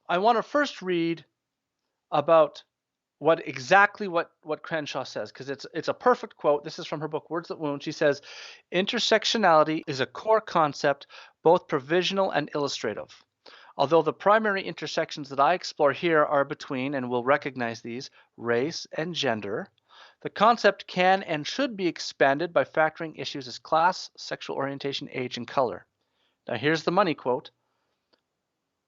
I want to first read about exactly what Crenshaw says, because it's a perfect quote. This is from her book Words That Wound. She says, "Intersectionality is a core concept, both provisional and illustrative. Although the primary intersections that I explore here are between, and we'll recognize these, race and gender, the concept can and should be expanded by factoring issues as class, sexual orientation, age, and color." Now here's the money quote.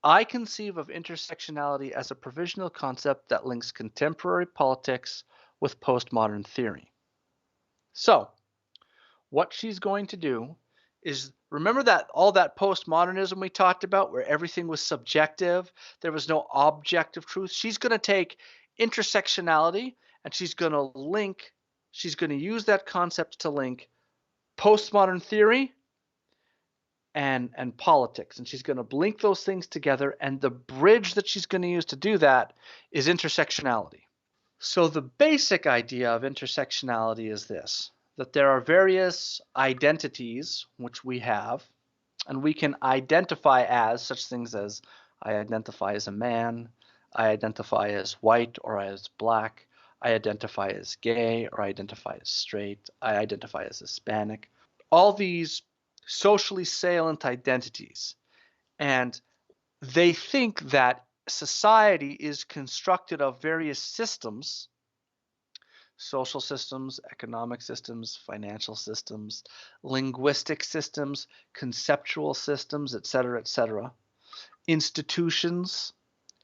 "I conceive of intersectionality as a provisional concept that links contemporary politics with postmodern theory." So, what she's going to do is, remember that all that postmodernism we talked about where everything was subjective, there was no objective truth. She's going to take intersectionality and she's going to use that concept to link postmodern theory and politics, and she's going to link those things together, and the bridge that she's going to use to do that is intersectionality. So the basic idea of intersectionality is this: that there are various identities which we have, and we can identify as such things as, I identify as a man, I identify as white or as black, I identify as gay or I identify as straight, I identify as Hispanic. All these socially salient identities. And they think that society is constructed of various systems: social systems, economic systems, financial systems, linguistic systems, conceptual systems, etc., institutions.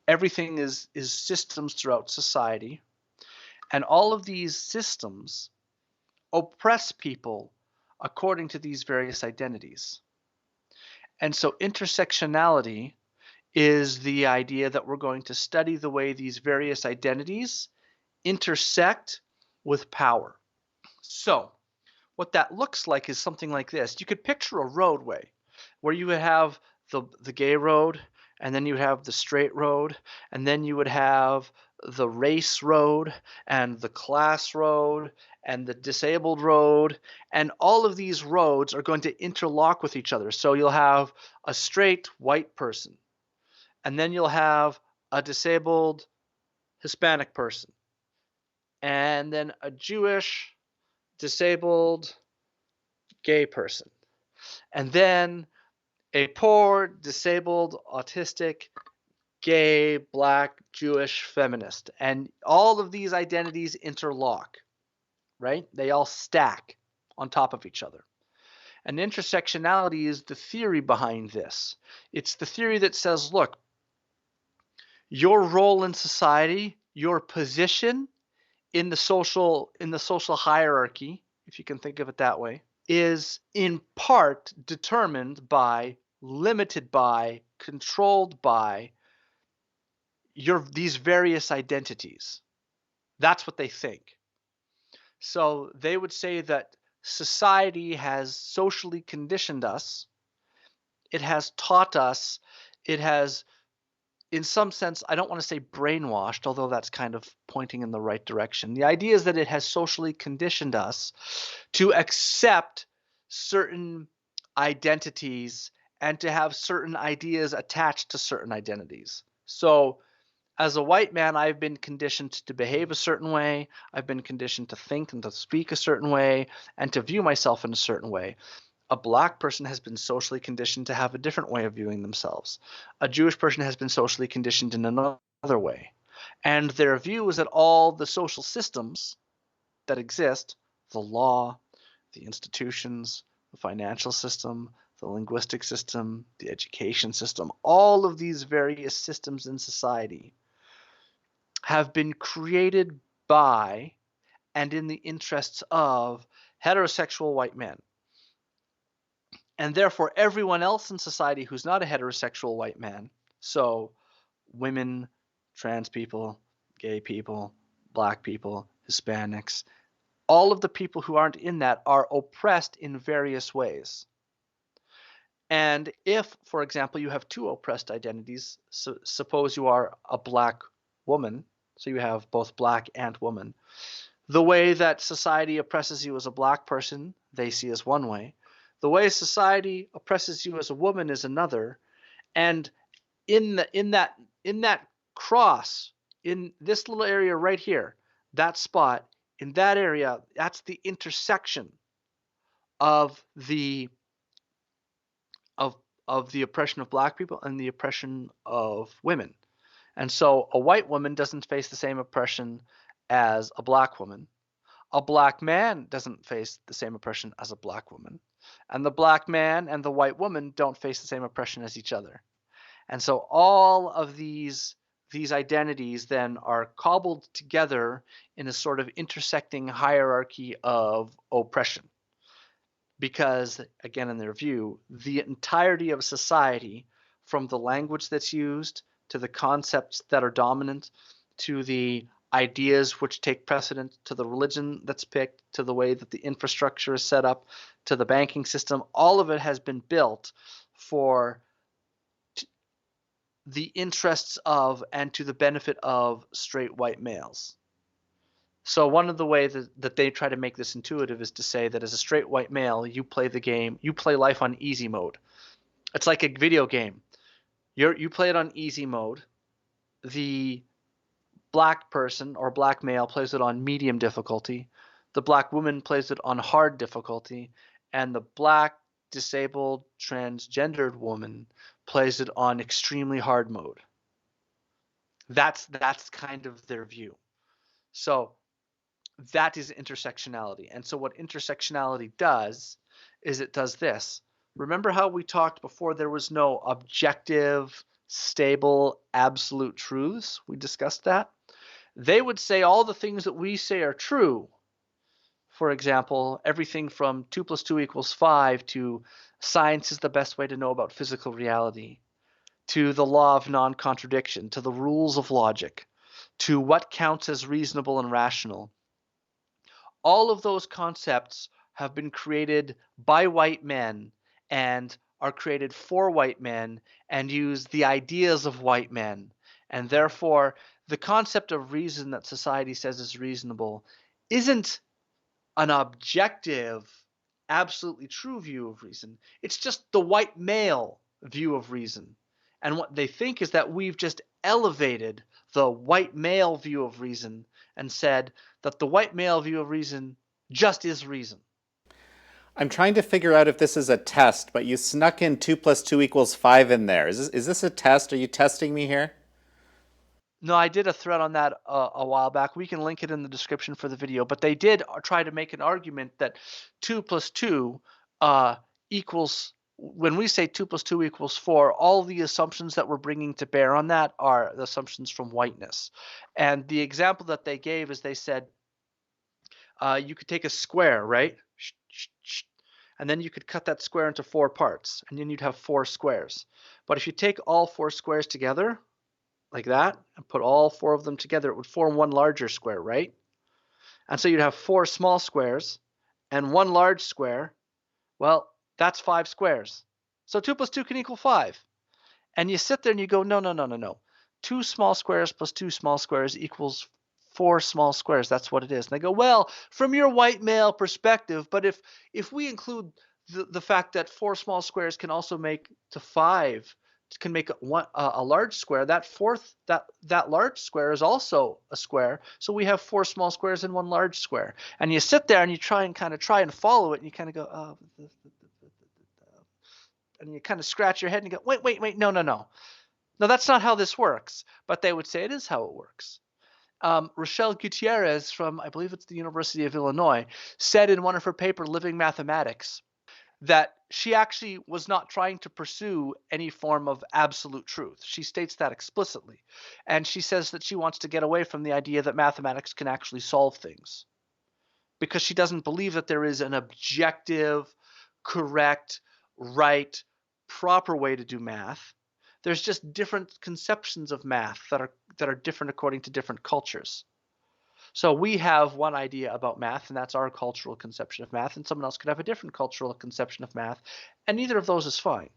Everything is systems throughout society. And all of these systems oppress people according to these various identities. And so intersectionality is the idea that we're going to study the way these various identities intersect with power. So what that looks like is something like this. You could picture a roadway where you would have the gay road, and then you have the straight road, and then you would have the race road and the class road and the disabled road, and all of these roads are going to interlock with each other. So you'll have a straight white person, and then you'll have a disabled Hispanic person, and then a Jewish disabled gay person, and then a poor disabled autistic gay black Jewish feminist. And all of these identities interlock, right? They all stack on top of each other. And intersectionality is the theory behind this. It's the theory that says, look, your role in society, your position in the social hierarchy, if you can think of it that way, is in part determined by, limited by, controlled by these various identities. That's what they think. So they would say that society has socially conditioned us. It has taught us. It has, in some sense, I don't want to say brainwashed, although that's kind of pointing in the right direction. The idea is that it has socially conditioned us to accept certain identities and to have certain ideas attached to certain identities. So as a white man, I've been conditioned to behave a certain way. I've been conditioned to think and to speak a certain way and to view myself in a certain way. A black person has been socially conditioned to have a different way of viewing themselves. A Jewish person has been socially conditioned in another way. And their view is that all the social systems that exist, the law, the institutions, the financial system, the linguistic system, the education system, all of these various systems in society have been created by and in the interests of heterosexual white men. And therefore, everyone else in society who's not a heterosexual white man, so women, trans people, gay people, black people, Hispanics, all of the people who aren't in that are oppressed in various ways. And if, for example, you have two oppressed identities, so suppose you are a black woman, so you have both black and woman. The way that society oppresses you as a black person, they see as one way. The way society oppresses you as a woman is another. And in that in that cross, in this little area right here, that spot, in that area, that's the intersection of the of the oppression of black people and the oppression of women. And so a white woman doesn't face the same oppression as a black woman. A black man doesn't face the same oppression as a black woman. And the black man and the white woman don't face the same oppression as each other. And so all of these identities then are cobbled together in a sort of intersecting hierarchy of oppression. Because, again, in their view, the entirety of society, from the language that's used to the concepts that are dominant, to the ideas which take precedent, to the religion that's picked, to the way that the infrastructure is set up, to the banking system, all of it has been built for the interests of and to the benefit of straight white males. So one of the ways that they try to make this intuitive is to say that as a straight white male, you play the game, you play life on easy mode. It's like a video game. You play it on easy mode. The black person or black male plays it on medium difficulty. The black woman plays it on hard difficulty. And the black, disabled, transgendered woman plays it on extremely hard mode. That's kind of their view. So that is intersectionality. And so what intersectionality does is it does this. Remember how we talked before there was no objective, stable, absolute truths? We discussed that. They would say all the things that we say are true. For example, everything from 2 + 2 = 5 to science is the best way to know about physical reality, to the law of non-contradiction, to the rules of logic, to what counts as reasonable and rational. All of those concepts have been created by white men and are created for white men and use the ideas of white men. And therefore, the concept of reason that society says is reasonable isn't an objective, absolutely true view of reason. It's just the white male view of reason. And what they think is that we've just elevated the white male view of reason and said that the white male view of reason just is reason. I'm trying to figure out if this is a test, but you snuck in 2 + 2 = 5 in there. Is this a test? Are you testing me here? No, I did a thread on that a while back. We can link it in the description for the video. But they did try to make an argument that 2 + 2 equals, when we say 2 + 2 = 4, all the assumptions that we're bringing to bear on that are the assumptions from whiteness. And the example that they gave is they said you could take a square, right? And then you could cut that square into 4 parts, and then you'd have 4 squares. But if you take all 4 squares together, like that, and put all 4 of them together, it would form one larger square, right? And so you'd have 4 small squares and 1 large square. Well, that's 5 squares. So 2 + 2 can = 5. And you sit there and you go, no. 2 small squares plus 2 small squares equals 4 small squares. That's what it is. And they go, well, from your white male perspective, but if we include the fact that 4 small squares can also make to 5, can make a large square, that large square is also a square. So we have 4 small squares and 1 large square. And you sit there and you try and follow it, and you kind of go, oh, and you kind of scratch your head and you go, wait, no. No, that's not how this works. But they would say it is how it works. Rochelle Gutierrez from, I believe it's the University of Illinois, said in one of her papers, Living Mathematics, that she actually was not trying to pursue any form of absolute truth. She states that explicitly. And she says that she wants to get away from the idea that mathematics can actually solve things, because she doesn't believe that there is an objective, correct, right, proper way to do math. There's just different conceptions of math that are different according to different cultures. So we have one idea about math, and that's our cultural conception of math, and someone else could have a different cultural conception of math, and neither of those is fine.